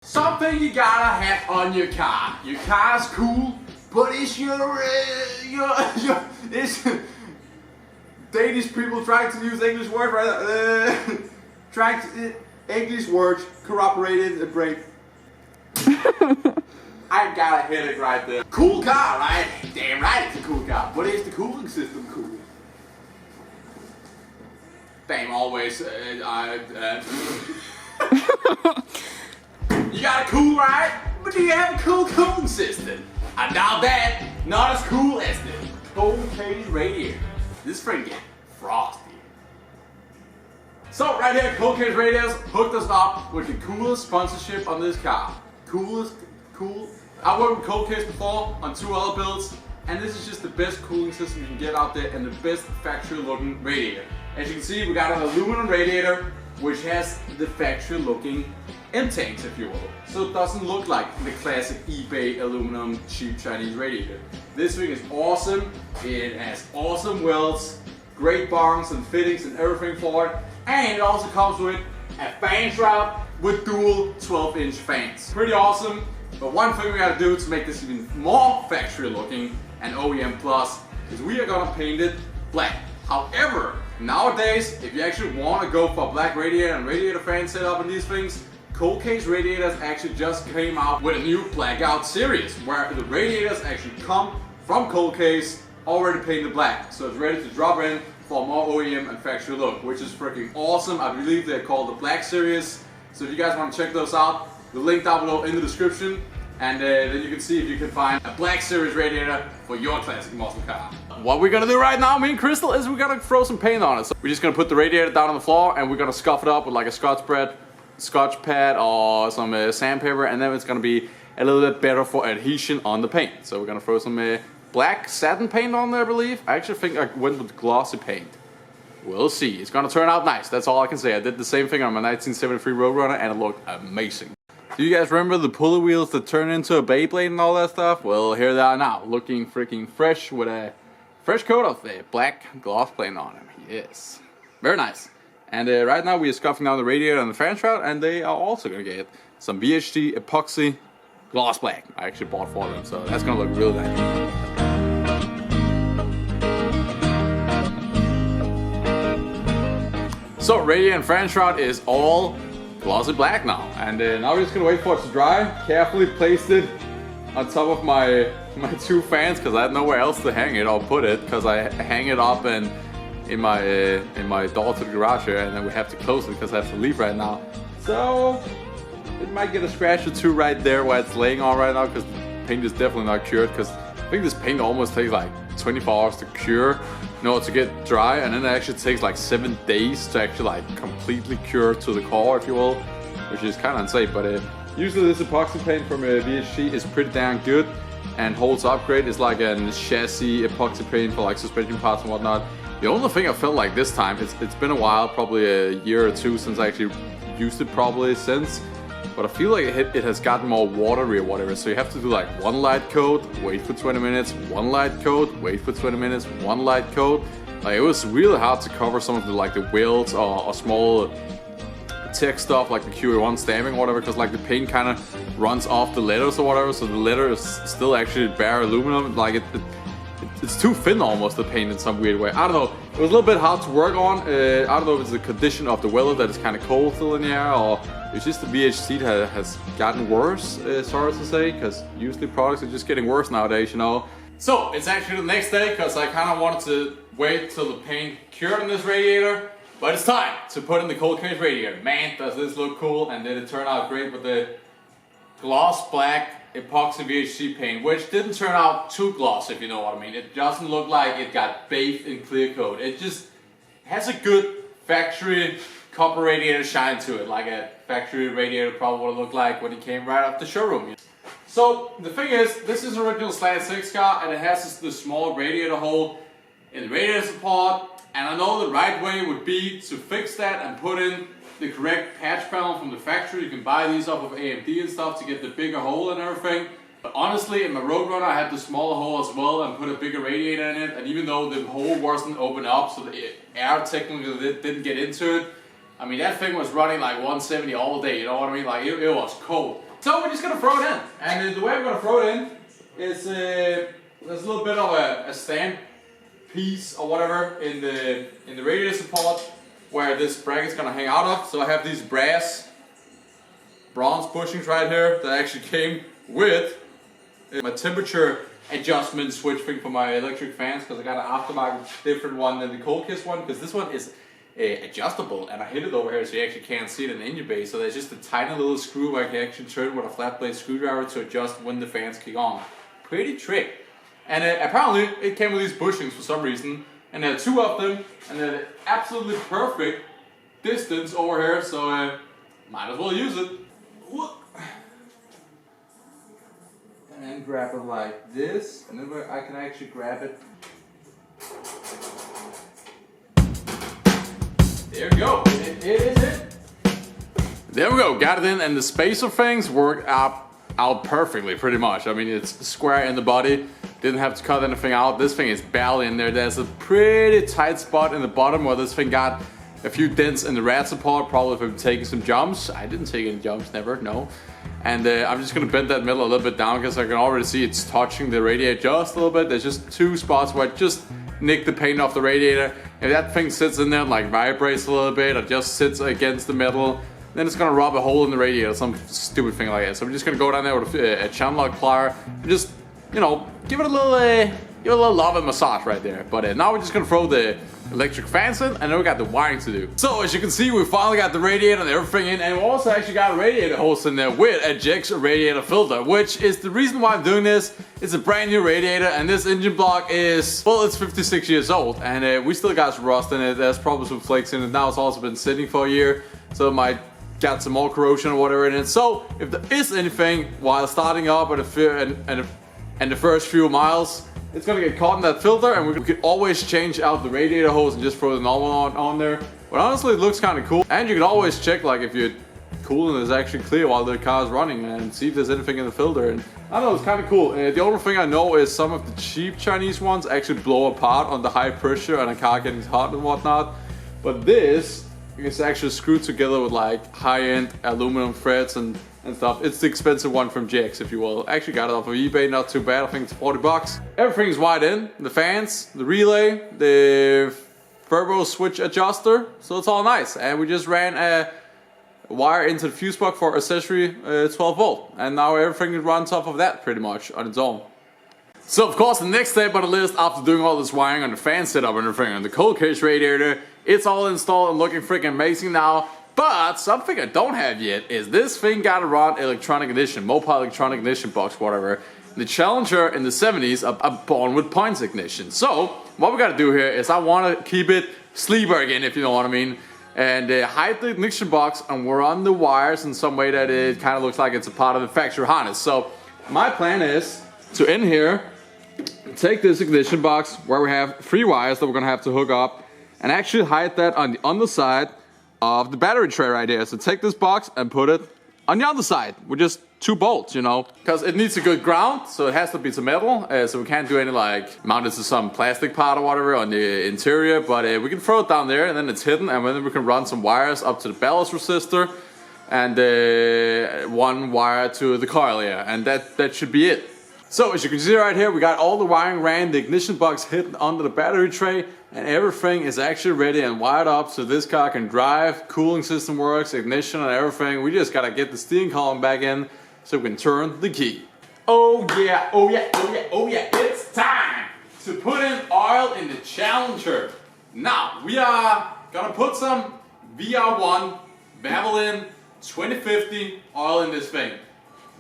Something you gotta have on your car. Your car's cool, but it's it's Danish people trying to use English word, right? Trying to English words corroborated and break. I gotta hit it right there. Cool car, right? Damn right it's a cool car. But is the cooling system cool? Damn, always. You got a cool ride, but do you have a cool cooling system? I doubt that. Not as cool as the coldcase radiator. This thing get frosty. So right here, coldcase radiators hooked us up with the coolest sponsorship on this car. Cool. I worked with coldcase before on 2 other builds, and this is just the best cooling system you can get out there and the best factory looking radiator. As you can see, we got an aluminum radiator which has the factory looking intakes, if you will. So it doesn't look like the classic eBay aluminum cheap Chinese radiator. This thing is awesome. It has awesome welds, great bongs and fittings and everything for it. And it also comes with a fan shroud with dual 12-inch fans. Pretty awesome. But one thing we gotta do to make this even more factory looking and OEM plus is we are gonna paint it black. However, nowadays, if you actually want to go for black radiator and radiator fan setup and these things, coldcase radiators actually just came out with a new blackout series where the radiators actually come from coldcase already painted black. So it's ready to drop in for a more OEM and factory look, which is freaking awesome. I believe they're called the Black Series. So if you guys want to check those out, the link down below in the description. And then you can see if you can find a Black Series radiator for your classic muscle car. What we're gonna do right now, me and Crystal, is we're gonna throw some paint on it. So we're just gonna put the radiator down on the floor and we're gonna scuff it up with like a Scotch pad or some sandpaper, and then it's gonna be a little bit better for adhesion on the paint. So we're gonna throw some black satin paint on there, I believe. I actually think I went with glossy paint. We'll see. It's gonna turn out nice. That's all I can say. I did the same thing on my 1973 Roadrunner and it looked amazing. Do you guys remember the pulley wheels that turn into a Beyblade and all that stuff? Well, here they are now, looking freaking fresh with a fresh coat of the black gloss paint on them. Yes, very nice. And right now we are scuffing down the radiator and the fan shroud, and they are also gonna get some VHD epoxy gloss black. I actually bought for them, so that's gonna look really nice. So radiator and fan shroud is all glossy black now, and now we're just gonna wait for it to dry. Carefully placed it on top of my 2 fans because I had nowhere else to hang it or put it, because I hang it up in my door to the garage here, and then we have to close it because I have to leave right now. So it might get a scratch or 2 right there where it's laying on right now, because the paint is definitely not cured, because I think this paint almost takes like 24 hours to cure, to get dry, and then it actually takes like 7 days to actually like completely cure to the core, if you will, which is kind of unsafe. But usually this epoxy paint from VHC is pretty damn good and holds up great. It's like a chassis epoxy paint for like suspension parts and whatnot. The only thing I felt like this time, it's been a while, probably a year or 2 since I actually used it probably since, but I feel like it has gotten more watery or whatever, so you have to do like 1 light coat, wait for 20 minutes, 1 light coat, wait for 20 minutes, 1 light coat. Like, it was really hard to cover some of the like the welds or small tech stuff like the QA1 stamping or whatever, because like the paint kind of runs off the letters or whatever, so the letter is still actually bare aluminum. Like it's too thin almost, the paint, in some weird way. I don't know, it was a little bit hard to work on. I don't know if it's the condition of the weather that is kind of cold still in the air, or it's just the VHC has gotten worse, sorry to say, because usually products are just getting worse nowadays, So it's actually the next day, because I kind of wanted to wait till the paint cured in this radiator, but it's time to put in the coldcase radiator. Man, does this look cool, and then it turned out great with the gloss black epoxy VHC paint, which didn't turn out too glossy, if you know what I mean. It doesn't look like it got bathed in clear coat. It just has a good factory copper radiator shine to it, like a factory radiator probably would look like when it came right off the showroom. So the thing is, this is an original slant 6 car, and it has this small radiator hole in the radiator support, and I know the right way would be to fix that and put in the correct patch panel from the factory. You can buy these off of AMD and stuff to get the bigger hole and everything. But honestly, in my Roadrunner I had the smaller hole as well and put a bigger radiator in it, and even though the hole wasn't open up so the air technically didn't get into it, I mean that thing was running like 170 all day, you know what I mean? Like it was cold. So we're just gonna throw it in. And the way we're gonna throw it in is there's a little bit of a stand piece or whatever in the radiator support where this bracket's gonna hang out of. So I have these bronze bushings right here that actually came with my temperature adjustment switch thing for my electric fans, because I got an aftermarket different one than the coldcase one, because this one is adjustable, and I hid it over here so you actually can't see it in the engine bay. So there's just a tiny little screw I can actually turn with a flat blade screwdriver to adjust when the fans kick on. Pretty trick. And apparently it came with these bushings for some reason, and there are two of them, and they're absolutely perfect distance over here, so might as well use it. And then grab it like this, and then I can actually grab it. There we go. It is it. There we go. Got it in, and the spacer things worked out perfectly, pretty much. I mean, it's square in the body. Didn't have to cut anything out. This thing is barely in there. There's a pretty tight spot in the bottom where this thing got a few dents in the rad support, probably from taking some jumps. I didn't take any jumps, never, no. And I'm just gonna bend that middle a little bit down because I can already see it's touching the radiator just a little bit. There's just two spots where I just nicked the paint off the radiator. If that thing sits in there and like vibrates a little bit or just sits against the metal, then it's gonna rub a hole in the radiator, some stupid thing like that. So I'm just gonna go down there with a channel lock plier and just, you know, give it a little love and massage right there. But now we're just gonna throw the electric fans in, and then we got the wiring to do. So as you can see, we finally got the radiator and everything in, and we also actually got a radiator hose in there with a Jex radiator filter, which is the reason why I'm doing this. It's a brand new radiator, and this engine block is, well, it's 56 years old, and we still got some rust in it. There's probably some flakes in it. Now it's also been sitting for a year, so it might got some more corrosion or whatever in it. So if there is anything while starting up and the first few miles, it's gonna get caught in that filter, and we could always change out the radiator hose and just throw the normal on there. But honestly, it looks kind of cool. And you can always check like if your coolant is actually clear while the car is running and see if there's anything in the filter. And I don't know, it's kind of cool. The only thing I know is some of the cheap Chinese ones actually blow apart on the high pressure and a car getting hot and whatnot. But this is actually screwed together with like high-end aluminum threads and stuff. It's the expensive one from Jex, if you will. Actually got it off of eBay, not too bad. I think it's 40 bucks. Everything's wired in. The fans, the relay, the turbo switch adjuster. So it's all nice. And we just ran a wire into the fuse box for accessory 12 volt. And now everything runs off of that pretty much on its own. So of course the next step on the list, after doing all this wiring on the fan setup and everything on the coldcase radiator, it's all installed and looking freaking amazing now. But something I don't have yet is this thing got to run electronic ignition, mopar electronic ignition box, whatever. The Challenger in the 70s are born with points ignition. So what we got to do here is I want to keep it sleeper again, if you know what I mean, and hide the ignition box and run the wires in some way that it kind of looks like it's a part of the factory harness. So my plan is to in here take this ignition box where we have 3 wires that we're gonna have to hook up, and actually hide that on the underside of the battery tray right here. So take this box and put it on the other side with just 2 bolts, you know, because it needs a good ground, so it has to be some metal, so we can't do any like mount it to some plastic part or whatever on the interior, but we can throw it down there and then it's hidden, and then we can run some wires up to the ballast resistor and 1 wire to the coil here, and that should be it. So as you can see right here, we got all the wiring ran, the ignition box hidden under the battery tray, and everything is actually ready and wired up so this car can drive, cooling system works, ignition and everything. We just gotta get the steering column back in so we can turn the key. Oh yeah, oh yeah, oh yeah, oh yeah, it's time to put in oil in the Challenger. Now, we are gonna put some VR1 Valvoline 2050 oil in this thing.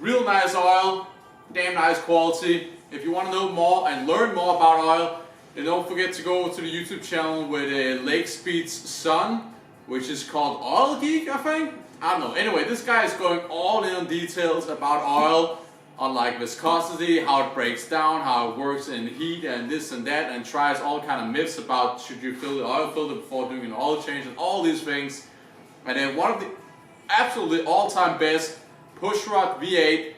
Real nice oil. Damn nice quality. If you want to know more and learn more about oil, then don't forget to go to the YouTube channel with Lake Speed's son, which is called Oil Geek, I think. I don't know. Anyway, this guy is going all in on details about oil, on like viscosity, how it breaks down, how it works in heat and this and that, and tries all kind of myths about should you fill the oil filter before doing an oil change and all these things. And then one of the absolutely all-time best pushrod V8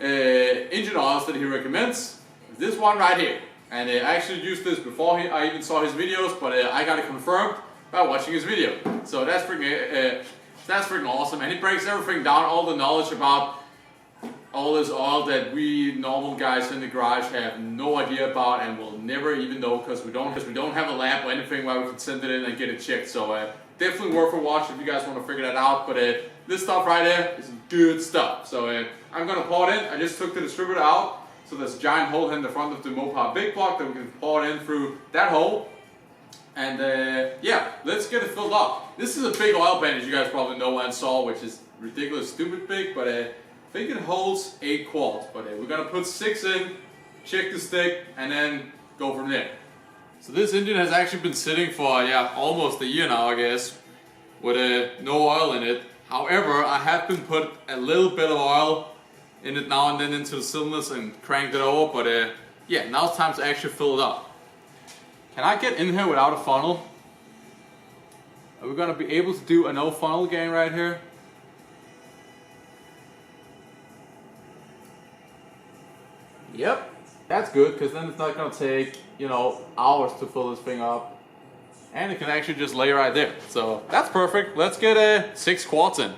engine oils that he recommends, this one right here. And I actually used this before I even saw his videos, but I got it confirmed by watching his video. So that's freaking awesome, and he breaks everything down, all the knowledge about all this oil that we normal guys in the garage have no idea about and will never even know because we don't have a lab or anything where we can send it in and get it checked. So definitely worth a watch if you guys want to figure that out. But this stuff right here is good stuff. So I'm gonna pour it in. I just took the distributor out. So there's a giant hole in the front of the Mopar big block that we can pour it in through that hole. And yeah, let's get it filled up. This is a big oil pan, as you guys probably know and saw, which is ridiculous, stupid big, but I think it holds 8 quarts. But we're gonna put 6 in, check the stick, and then go from there. So this engine has actually been sitting for almost a year now, I guess, with no oil in it. However, I have been put a little bit of oil in it now and then into the cylinders and cranked it over, but yeah, now it's time to actually fill it up. Can I get in here without a funnel? Are we gonna be able to do a no funnel game right here? Yep, that's good, because then it's not gonna take, hours to fill this thing up. And it can actually just lay right there. So that's perfect. Let's get 6 quarts in.